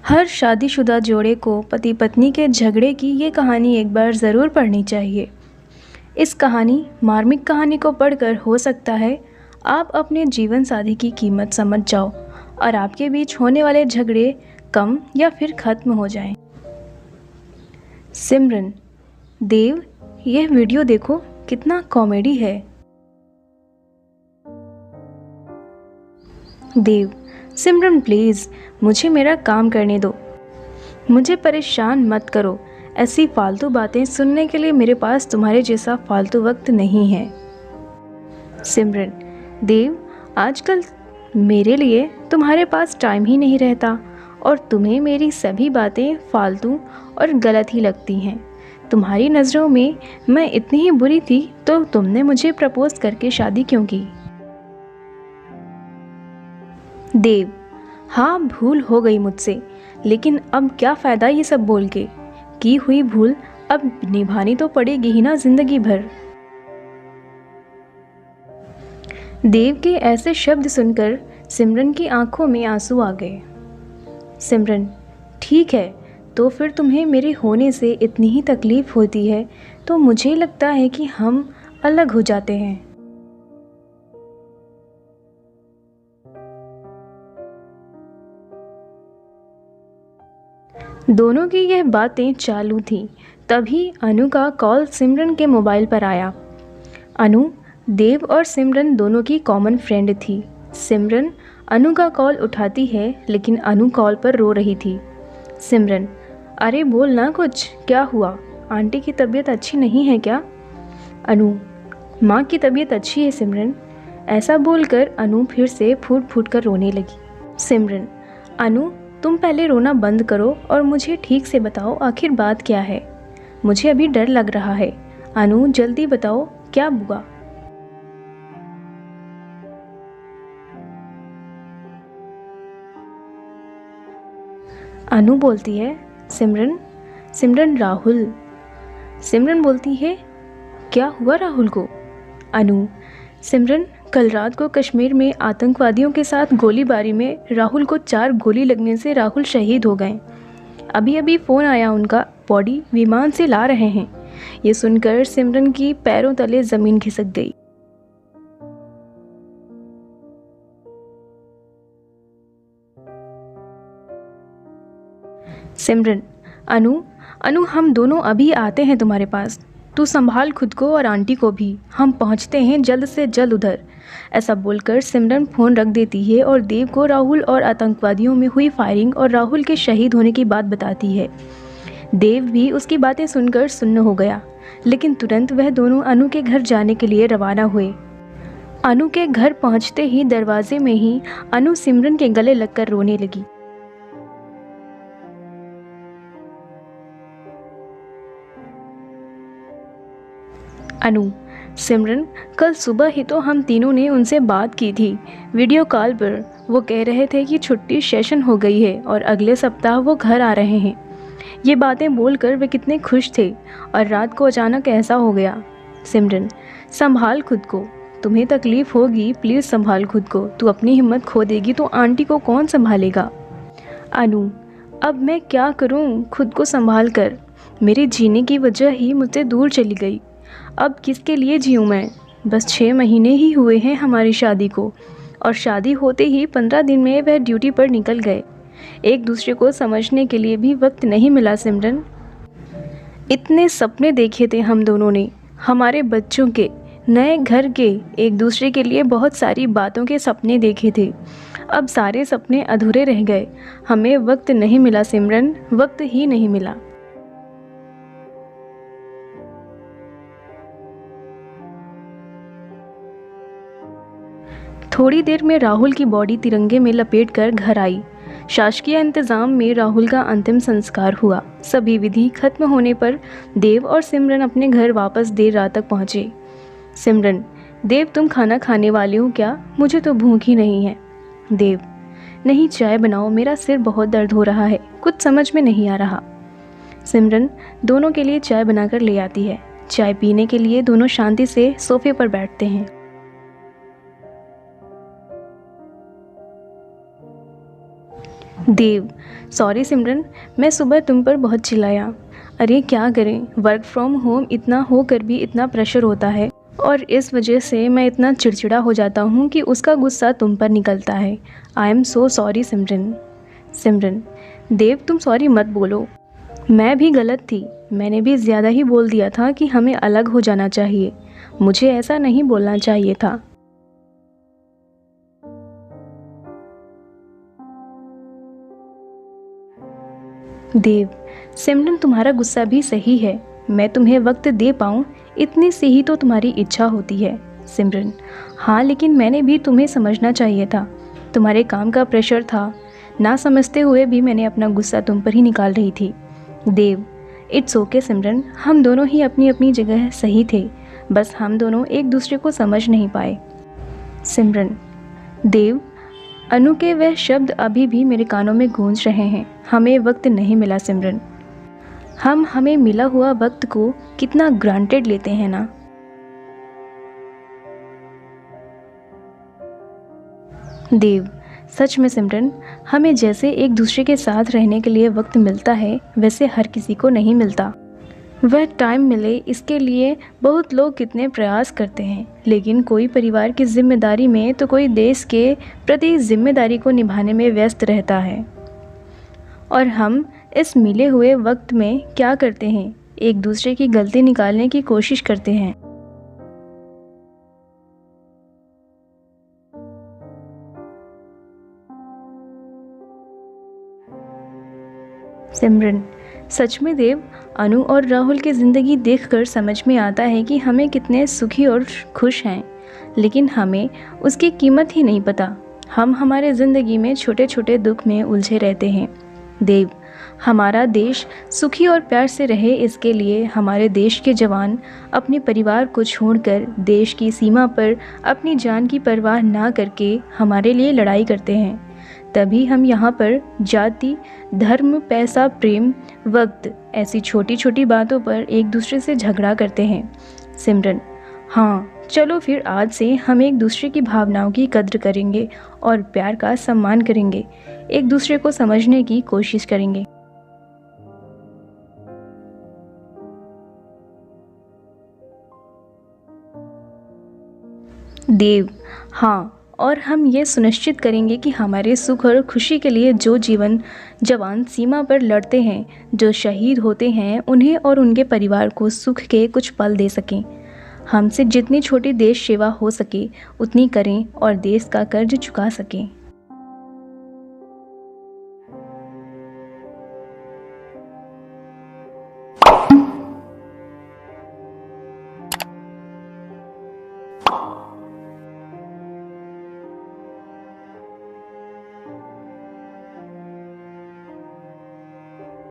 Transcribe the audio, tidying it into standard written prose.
हर शादीशुदा जोड़े को पति पत्नी के झगड़े की ये कहानी एक बार ज़रूर पढ़नी चाहिए। इस मार्मिक कहानी को पढ़कर हो सकता है आप अपने जीवन साथी की कीमत समझ जाओ और आपके बीच होने वाले झगड़े कम या फिर ख़त्म हो जाएं। सिमरन, देव, यह वीडियो देखो कितना कॉमेडी है। देव, सिमरन प्लीज़ मुझे मेरा काम करने दो, मुझे परेशान मत करो। ऐसी फालतू बातें सुनने के लिए मेरे पास तुम्हारे जैसा फालतू वक्त नहीं है। सिमरन, देव, आजकल मेरे लिए तुम्हारे पास टाइम ही नहीं रहता और तुम्हें मेरी सभी बातें फालतू और गलत ही लगती हैं। तुम्हारी नज़रों में मैं इतनी ही बुरी थी तो तुमने मुझे प्रपोज करके शादी क्यों की? देव, हाँ भूल हो गई मुझसे, लेकिन अब क्या फ़ायदा ये सब बोल के। की हुई भूल अब निभानी तो पड़ेगी ही ना ज़िंदगी भर। देव के ऐसे शब्द सुनकर सिमरन की आंखों में आंसू आ गए। सिमरन, ठीक है, तो फिर तुम्हें मेरे होने से इतनी ही तकलीफ़ होती है तो मुझे लगता है कि हम अलग हो जाते हैं। दोनों की यह बातें चालू थीं, तभी अनु का कॉल सिमरन के मोबाइल पर आया। अनु, देव और सिमरन दोनों की कॉमन फ्रेंड थी। सिमरन अनु का कॉल उठाती है लेकिन अनु कॉल पर रो रही थी। सिमरन, अरे बोल ना कुछ, क्या हुआ? आंटी की तबीयत अच्छी नहीं है क्या? अनु, माँ की तबीयत अच्छी है सिमरन। ऐसा बोलकर अनु फिर से फूट फूट कर रोने लगी। सिमरन, अनु तुम पहले रोना बंद करो और मुझे ठीक से बताओ आखिर बात क्या है। मुझे अभी डर लग रहा है। अनु जल्दी बताओ क्या हुआ? अनु बोलती है, सिमरन राहुल। सिमरन बोलती है, क्या हुआ राहुल को? अनु, सिमरन कल रात को कश्मीर में आतंकवादियों के साथ गोलीबारी में राहुल को 4 गोली लगने से राहुल शहीद हो गए। अभी अभी फ़ोन आया, उनका बॉडी विमान से ला रहे हैं। ये सुनकर सिमरन की पैरों तले ज़मीन खिसक गई। सिमरन, अनु हम दोनों अभी आते हैं तुम्हारे पास। तू संभाल खुद को और आंटी को भी, हम पहुंचते हैं जल्द से जल्द उधर। ऐसा बोलकर सिमरन फ़ोन रख देती है और देव को राहुल और आतंकवादियों में हुई फायरिंग और राहुल के शहीद होने की बात बताती है। देव भी उसकी बातें सुनकर सुन्न हो गया, लेकिन तुरंत वह दोनों अनु के घर जाने के लिए रवाना हुए। अनु के घर पहुंचते ही दरवाजे में ही अनु सिमरन के गले लगकर रोने लगी। अनु, सिमरन कल सुबह ही तो हम तीनों ने उनसे बात की थी वीडियो कॉल पर। वो कह रहे थे कि छुट्टी सेशन हो गई है और अगले सप्ताह वो घर आ रहे हैं। ये बातें बोलकर वे कितने खुश थे और रात को अचानक ऐसा हो गया। सिमरन, संभाल खुद को, तुम्हें तकलीफ़ होगी, प्लीज़ संभाल खुद को। तू अपनी हिम्मत खो देगी तो आंटी को कौन संभालेगा? अनु, अब मैं क्या करूं खुद को संभाल कर? मेरे जीने की वजह ही मुझसे दूर चली गई। अब किसके लिए जीऊँ मैं? बस 6 महीने ही हुए हैं हमारी शादी को और शादी होते ही 15 दिन में वह ड्यूटी पर निकल गए। एक दूसरे को समझने के लिए भी वक्त नहीं मिला सिमरन। इतने सपने देखे थे हम दोनों ने, हमारे बच्चों के, नए घर के, एक दूसरे के लिए बहुत सारी बातों के सपने देखे थे। अब सारे सपने अधूरे रह गए। हमें वक्त नहीं मिला सिमरन, वक्त ही नहीं मिला। थोड़ी देर में राहुल की बॉडी तिरंगे में लपेटकर घर आई। शासकीय इंतजाम में राहुल का अंतिम संस्कार हुआ। सभी विधि खत्म होने पर देव और सिमरन अपने घर वापस देर रात तक पहुंचे। सिमरन, देव तुम खाना खाने वाले हो क्या? मुझे तो भूख ही नहीं है। देव, नहीं चाय बनाओ, मेरा सिर बहुत दर्द हो रहा है, कुछ समझ में नहीं आ रहा। सिमरन दोनों के लिए चाय बनाकर ले आती है। चाय पीने के लिए दोनों शांति से सोफे पर बैठते हैं। देव, सॉरी सिमरन, मैं सुबह तुम पर बहुत चिल्लाया। अरे क्या करें, वर्क फ्रॉम होम इतना होकर भी इतना प्रेशर होता है और इस वजह से मैं इतना चिड़चिड़ा हो जाता हूँ कि उसका गुस्सा तुम पर निकलता है। आई एम सो सॉरी सिमरन। सिमरन, देव तुम सॉरी मत बोलो, मैं भी गलत थी, मैंने भी ज़्यादा ही बोल दिया था कि हमें अलग हो जाना चाहिए, मुझे ऐसा नहीं बोलना चाहिए था। देव, सिमरन तुम्हारा गुस्सा भी सही है, मैं तुम्हें वक्त दे पाऊँ इतनी सी ही तो तुम्हारी इच्छा होती है। सिमरन, हाँ लेकिन मैंने भी तुम्हें समझना चाहिए था, तुम्हारे काम का प्रेशर था, ना समझते हुए भी मैंने अपना गुस्सा तुम पर ही निकाल रही थी। देव, इट्स ओके सिमरन, हम दोनों ही अपनी अपनी जगह सही थे, बस हम दोनों एक दूसरे को समझ नहीं पाए। सिमरन, देव, अनु के वह शब्द अभी भी मेरे कानों में गूंज रहे हैं, हमें वक्त नहीं मिला सिमरन, हम हमें मिला हुआ वक्त को कितना ग्रांटेड लेते हैं ना। देव, सच में सिमरन, हमें जैसे एक दूसरे के साथ रहने के लिए वक्त मिलता है वैसे हर किसी को नहीं मिलता। वह टाइम मिले इसके लिए बहुत लोग कितने प्रयास करते हैं, लेकिन कोई परिवार की जिम्मेदारी में तो कोई देश के प्रति जिम्मेदारी को निभाने में व्यस्त रहता है। और हम इस मिले हुए वक्त में क्या करते हैं, एक दूसरे की गलती निकालने की कोशिश करते हैं। सिमरन, सच में देव, अनु और राहुल की ज़िंदगी देखकर समझ में आता है कि हमें कितने सुखी और खुश हैं, लेकिन हमें उसकी कीमत ही नहीं पता। हम हमारे ज़िंदगी में छोटे छोटे दुख में उलझे रहते हैं। देव, हमारा देश सुखी और प्यार से रहे इसके लिए हमारे देश के जवान अपने परिवार को छोड़कर देश की सीमा पर अपनी जान की परवाह ना करके हमारे लिए लड़ाई करते हैं। तभी हम यहाँ पर जाति, धर्म, पैसा, प्रेम, वक्त ऐसी छोटी छोटी बातों पर एक दूसरे से झगड़ा करते हैं। सिमरन, हाँ चलो फिर आज से हम एक दूसरे की भावनाओं की कद्र करेंगे और प्यार का सम्मान करेंगे, एक दूसरे को समझने की कोशिश करेंगे। देव, हाँ, और हम ये सुनिश्चित करेंगे कि हमारे सुख और खुशी के लिए जो जवान सीमा पर लड़ते हैं, जो शहीद होते हैं, उन्हें और उनके परिवार को सुख के कुछ पल दे सकें। हमसे जितनी छोटी देश सेवा हो सके उतनी करें और देश का कर्ज चुका सकें।